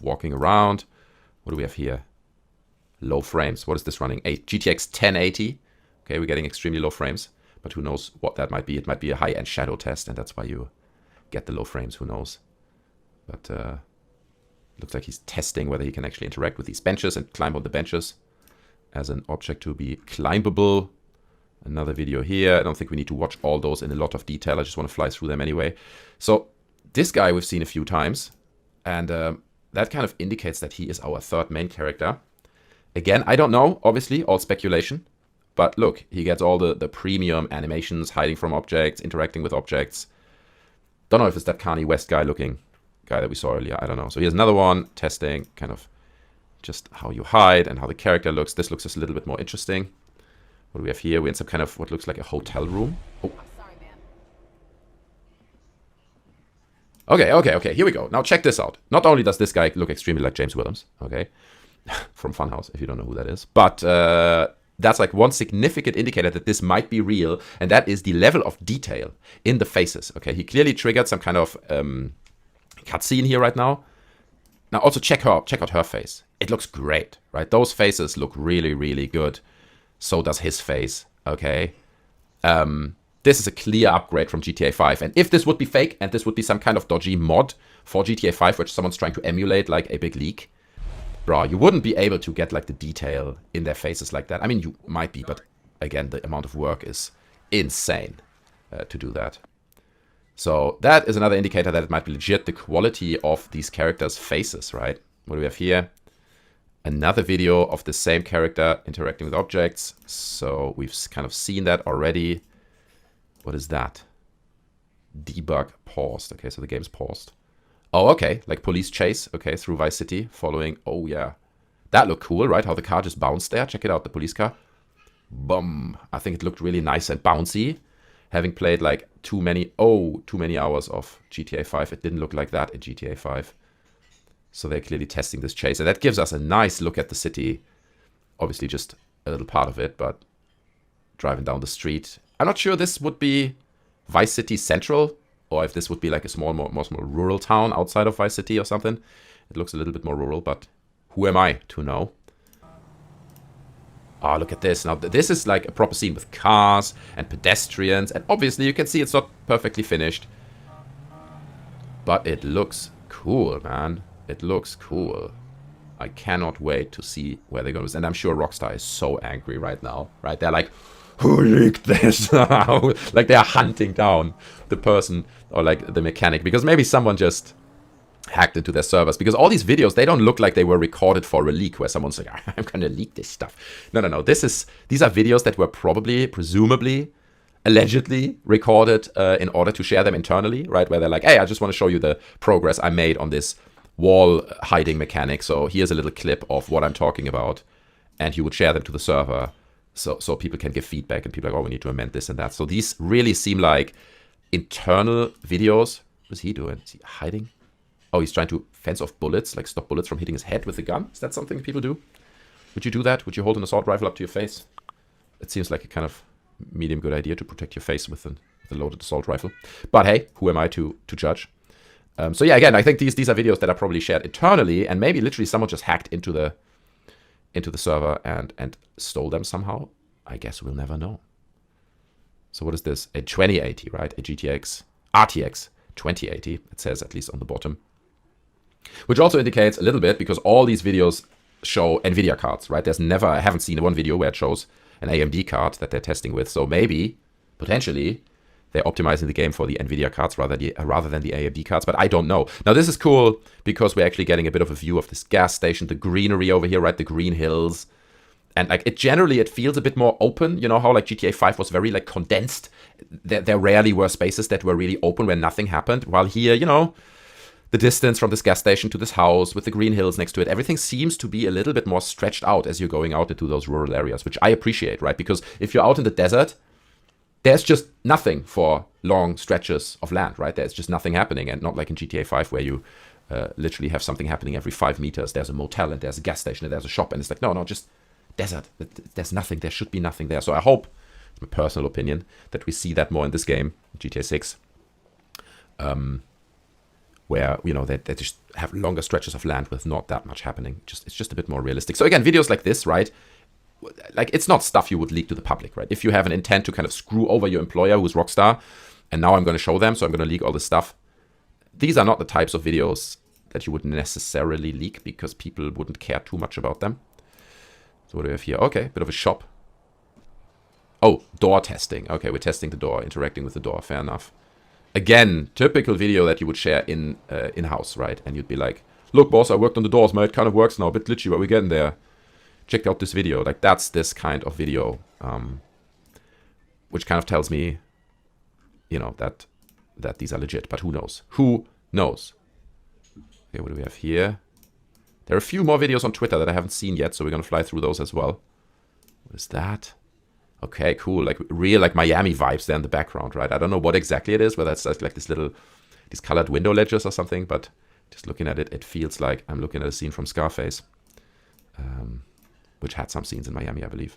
walking around. What do we have here? Low frames. What is this running? GTX 1080. Okay, we're getting extremely low frames, but who knows what that might be. It might be a high-end shadow test, and that's why you get the low frames. Who knows? But looks like he's testing whether he can actually interact with these benches and climb on the benches as an object to be climbable. Another video here. I don't think we need to watch all those in a lot of detail. I just want to fly through them anyway. So this guy we've seen a few times, and that kind of indicates that he is our third main character. Again, I don't know, obviously, all speculation. But look, he gets all the premium animations, hiding from objects, interacting with objects. Don't know if it's that Kanye West guy looking guy that we saw earlier. I don't know. So here's another one, testing kind of just how you hide and how the character looks. This looks just a little bit more interesting. What do we have here? We're in some kind of what looks like a hotel room. Oh. Okay. Here we go. Now check this out. Not only does this guy look extremely like James Willems, okay, from Funhouse, if you don't know who that is, but that's like one significant indicator that this might be real, and that is the level of detail in the faces. Okay, he clearly triggered some kind of cutscene here right now. Now also check out her face. It looks great, right? Those faces look really, really good. So does his face. Okay. This is a clear upgrade from GTA 5. And if this would be fake, and this would be some kind of dodgy mod for GTA 5, which someone's trying to emulate like a big leak, bro, you wouldn't be able to get like the detail in their faces like that. I mean, you might be, but again, the amount of work is insane to do that. So that is another indicator that it might be legit, the quality of these characters' faces, right? What do we have here? Another video of the same character interacting with objects. So we've kind of seen that already. What is that? Debug paused. Okay, so the game's paused. Oh, okay, like police chase, okay, through Vice City, following, oh yeah. That looked cool, right? How the car just bounced there. Check it out, the police car. Boom. I think it looked really nice and bouncy. Having played like too many hours of GTA 5, it didn't look like that in GTA 5. So they're clearly testing this chase. And that gives us a nice look at the city. Obviously just a little part of it, but driving down the street. I'm not sure this would be Vice City Central, or if this would be like a more rural town outside of Vice City or something. It looks a little bit more rural, but who am I to know? Oh, look at this. Now, this is like a proper scene with cars and pedestrians. And obviously, you can see it's not perfectly finished. But it looks cool, man. It looks cool. I cannot wait to see where they're going. And I'm sure Rockstar is so angry right now, right? They're like, who leaked this? Like they're hunting down the person or like the mechanic, because maybe someone just hacked into their servers, because all these videos, they don't look like they were recorded for a leak where someone's like, I'm gonna leak this stuff. No. These are videos that were probably, presumably, allegedly recorded in order to share them internally, right? Where they're like, hey, I just want to show you the progress I made on this wall hiding mechanic. So here's a little clip of what I'm talking about. And you would share them to the server so people can give feedback, and people are like, oh, we need to amend this and that. So these really seem like internal videos. What is he doing? Is he hiding? Oh, he's trying to fence off bullets, like stop bullets from hitting his head with a gun. Is that something people do? Would you do that? Would you hold an assault rifle up to your face? It seems like a kind of medium good idea to protect your face with a loaded assault rifle. But hey, who am I to judge? So yeah, again, I think these are videos that are probably shared internally, and maybe literally someone just hacked into the server and stole them somehow. I guess we'll never know. So what is this? A 2080, right? A GTX RTX 2080, it says, at least on the bottom. Which also indicates a little bit, because all these videos show NVIDIA cards, right? I haven't seen one video where it shows an AMD card that they're testing with. So maybe, potentially, they're optimizing the game for the NVIDIA cards rather than the AMD cards, but I don't know. Now, this is cool because we're actually getting a bit of a view of this gas station, the greenery over here, right? The green hills. And like it feels a bit more open. You know how like GTA 5 was very like condensed? There rarely were spaces that were really open where nothing happened. While here, you know, the distance from this gas station to this house with the green hills next to it, everything seems to be a little bit more stretched out as you're going out into those rural areas, which I appreciate, right? Because if you're out in the desert, there's just nothing for long stretches of land, right? There's just nothing happening, and not like in GTA 5 where you literally have something happening every 5 meters. There's a motel and there's a gas station and there's a shop, and it's like, no, just desert. There's nothing. There should be nothing there. So I hope, it's my personal opinion, that we see that more in this game, GTA 6. where, you know, they just have longer stretches of land with not that much happening. It's just a bit more realistic. So again, videos like this, right? Like, it's not stuff you would leak to the public, right? If you have an intent to kind of screw over your employer who's Rockstar, and now I'm going to show them, so I'm going to leak all this stuff. These are not the types of videos that you would necessarily leak because people wouldn't care too much about them. So what do we have here? Okay, bit of a shop. Oh, door testing. Okay, we're testing the door, interacting with the door. Fair enough. Again, typical video that you would share in-house, right? And you'd be like, look, boss, I worked on the doors, man. It kind of works now. A bit glitchy, but we're getting there. Check out this video. Like, that's this kind of video, which kind of tells me, you know, that these are legit. But who knows? Who knows? Okay, what do we have here? There are a few more videos on Twitter that I haven't seen yet, so we're going to fly through those as well. What is that? Okay, cool. Like, real, like, Miami vibes there in the background, right? I don't know what exactly it is, whether it's like this little, these colored window ledges or something, but just looking at it, it feels like I'm looking at a scene from Scarface, which had some scenes in Miami, I believe.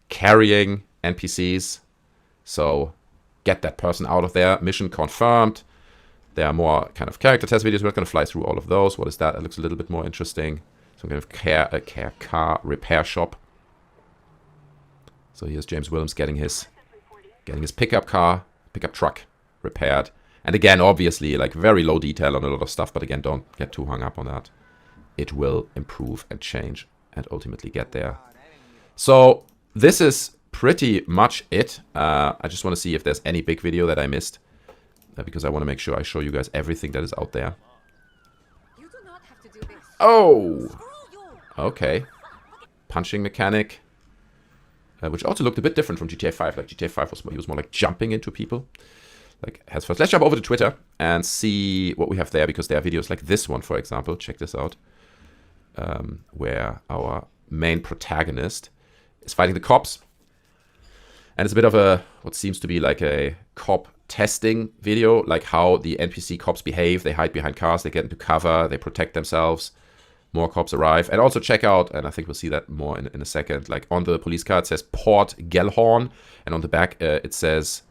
Carrying NPCs. So, get that person out of there. Mission confirmed. There are more kind of character test videos. We're not going to fly through all of those. What is that? That looks a little bit more interesting. Some kind of car repair shop. So here's James Willems getting his pickup truck repaired. And again, obviously, like, very low detail on a lot of stuff. But again, don't get too hung up on that. It will improve and change and ultimately get there. So this is pretty much it. I just want to see if there's any big video that I missed. Because I want to make sure I show you guys everything that is out there. Oh! Okay. Punching mechanic. Which also looked a bit different from GTA 5. Like, GTA 5 was more like jumping into people. Like, heads first. Let's jump over to Twitter and see what we have there. Because there are videos like this one, for example. Check this out. Where our main protagonist is fighting the cops. And it's a bit of a, what seems to be like a cop testing video, like how the NPC cops behave. They hide behind cars, they get into cover, they protect themselves. More cops arrive. And also check out, and I think we'll see that more in a second, like on the police car it says Port Gellhorn, and on the back it says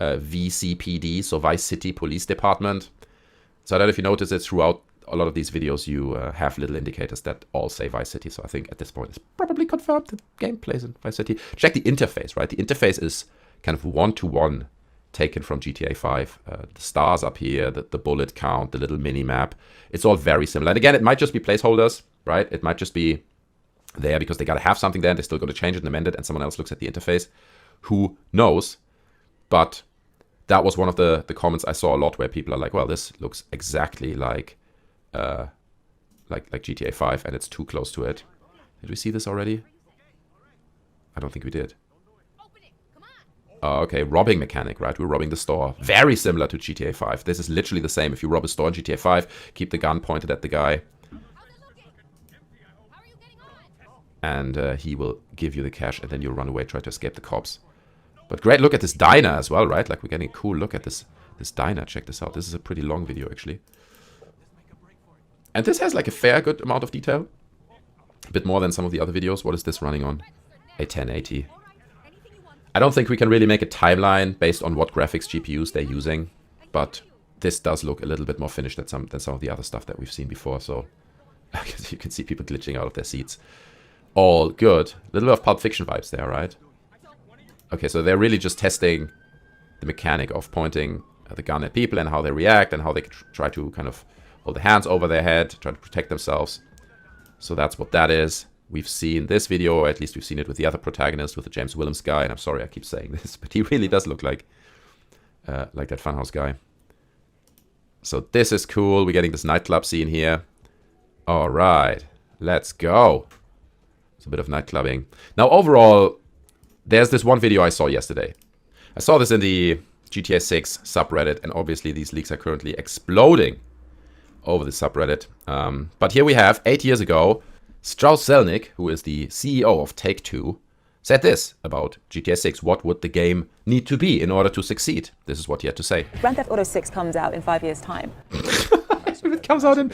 VCPD, so Vice City Police Department. So I don't know if you notice it throughout a lot of these videos, you have little indicators that all say Vice City. So I think at this point it's probably confirmed the game plays in Vice City. Check the interface, right? The interface is kind of one-to-one taken from GTA 5. The stars up here, the bullet count, the little mini-map. It's all very similar. And again, it might just be placeholders, right? It might just be there because they got to have something there and they're still going to change it and amend it and someone else looks at the interface. Who knows? But that was one of the comments I saw a lot where people are like, well, this looks exactly like GTA 5 and it's too close to it. Did we see this already? I don't think we did. Okay, robbing mechanic, right? We're robbing the store. Very similar to GTA 5. This is literally the same. If you rob a store in GTA 5, keep the gun pointed at the guy. And he will give you the cash and then you'll run away, try to escape the cops. But great look at this diner as well, right? Like, we're getting a cool look at this diner. Check this out. This is a pretty long video, actually. And this has like a fair good amount of detail. A bit more than some of the other videos. What is this running on? A 1080. I don't think we can really make a timeline based on what graphics GPUs they're using. But this does look a little bit more finished than some of the other stuff that we've seen before. So you can see people glitching out of their seats. All good. A little bit of Pulp Fiction vibes there, right? Okay, so they're really just testing the mechanic of pointing the gun at people and how they react and how they try to kind of hold their hands over their head, try to protect themselves. So that's what that is. We've seen this video, or at least we've seen it with the other protagonist, with the James Willems guy. And I'm sorry I keep saying this, but he really does look like that Funhouse guy. So this is cool. We're getting this nightclub scene here. All right, let's go. It's a bit of nightclubbing. Now, overall, there's this one video I saw yesterday. I saw this in the GTA 6 subreddit, and obviously these leaks are currently exploding over the subreddit. But here we have, 8 years ago, Strauss Zelnick, who is the CEO of Take-Two, said this about GTA 6. What would the game need to be in order to succeed? This is what he had to say. Grand Theft Auto 6 comes out in 5 years' time. It comes out in